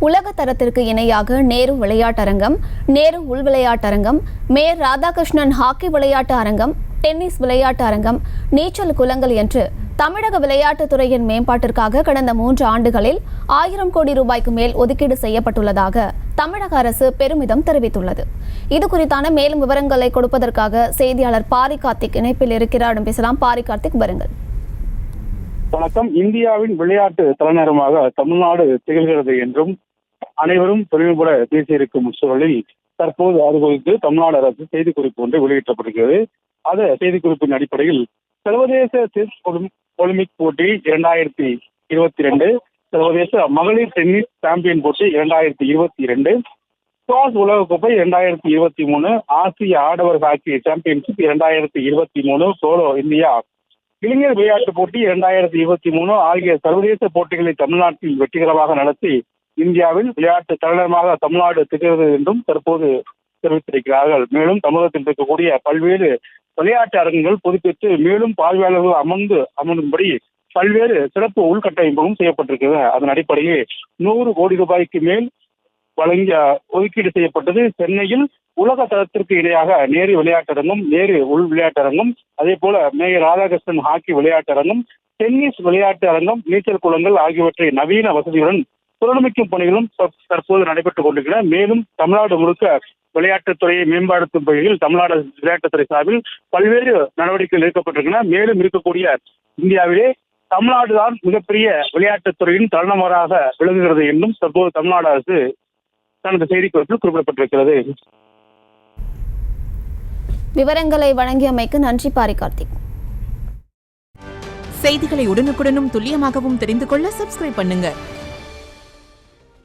உலக தரத்திற்கு இணையாக நேரு விளையாட்டரங்கம், நேரு உள் விளையாட்டரங்கம், மேயர் ராதாகிருஷ்ணன் ஹாக்கி விளையாட்டு அரங்கம், டென்னிஸ் விளையாட்டு அரங்கம், நீச்சல் குளங்கள் என்று தமிழக விளையாட்டுத்துறையின் மேம்பாட்டிற்காக கடந்த 3 ஆண்டுகளில் 1000 கோடி ரூபாய்க்கு மேல் ஒதுக்கீடு செய்யப்பட்டுள்ளதாக தமிழக அரசு பெருமிதம் தெரிவித்துள்ளது. இது குறித்தான மேலும் விவரங்களை கொடுப்பதற்காக செய்தியாளர் பாரி கார்த்திக் இணைப்பில் இருக்கிறார். பேசலாம். பாரி கார்த்திக், வருங்கள். வணக்கம். இந்தியாவின் விளையாட்டு தலைநகரமாக தமிழ்நாடு திகழ்கிறது என்றும் அனைவரும் பெருமைப்பட பேசியிருக்கும் சூழலில் தற்போது அது குறித்து தமிழ்நாடு அரசு செய்திக்குறிப்பு ஒன்று வெளியிட்டப்படுகிறது. அந்த செய்திக்குறிப்பின் அடிப்படையில் சர்வதேச செஸ் ஒலிம்பிக் போட்டி 2022, சர்வதேச மகளிர் டென்னிஸ் சாம்பியன் போட்டி 2022, ஸ்குவாஷ் உலகக்கோப்பை 2023, ஆசிய ஆடவர் ஹாக்கி சாம்பியன்ஷிப் 2023, சோலோ இந்தியா இளைஞர் விளையாட்டு போட்டி 2023 ஆகிய சர்வதேச போட்டிகளை தமிழ்நாட்டில் வெற்றிகரமாக நடத்தி இந்தியாவில் விளையாட்டு தலைநகரமாக தமிழ்நாடு திகழ்கிறது என்றும் தற்போது தெரிவித்திருக்கிறார்கள். மேலும் தமிழகத்தில் இருக்கக்கூடிய பல்வேறு விளையாட்டு அரங்குகள் புதுப்பித்து மேலும் பார்வையாளர்கள் அமரும்படி பல்வேறு சிறப்பு உள்கட்டமைப்பும் செய்யப்பட்டிருக்கிறது. அதன் அடிப்படையில் 100 கோடி ரூபாய்க்கு மேல் ஒதுக்கீடு செய்யப்பட்டது. சென்னையில் உலக தரத்திற்கு இணையாக நேரு விளையாட்டரங்கம், நேரு உள் விளையாட்டரங்கம், அதே போல மேயர் ராதாகிருஷ்ணன் ஹாக்கி விளையாட்டரங்கம், டென்னிஸ் விளையாட்டு அரங்கம், நீச்சல் குளங்கள் ஆகியவற்றை நவீன வசதியுடன் புனரமைக்கும் பணிகளும் தற்போது நடைபெற்றுக் கொண்டிருக்கின்றன. மேலும் தமிழ்நாடு முழுக்க விளையாட்டுத்துறையை மேம்படுத்தும் வகையில் தமிழ்நாடு விளையாட்டுத்துறை சார்பில் பல்வேறு நடவடிக்கைகள் எடுக்கப்பட்டிருக்கின்றன. மேலும் இருக்கக்கூடிய இந்தியாவிலே தமிழ்நாடுதான் மிகப்பெரிய விளையாட்டுத்துறையின் தலைநகராக விளங்குகிறது என்றும் தற்போது தமிழ்நாடு அரசு தனது செய்திக்குறிப்பில் குறிப்பிடப்பட்டிருக்கிறது. விவரங்களை வழங்கியமைக்கு நன்றி பாரி கார்த்திக். செய்திகளை உடனுக்குடனும் துல்லியமாகவும் தெரிந்து கொள்ள சப்ஸ்கிரைப் பண்ணுங்க.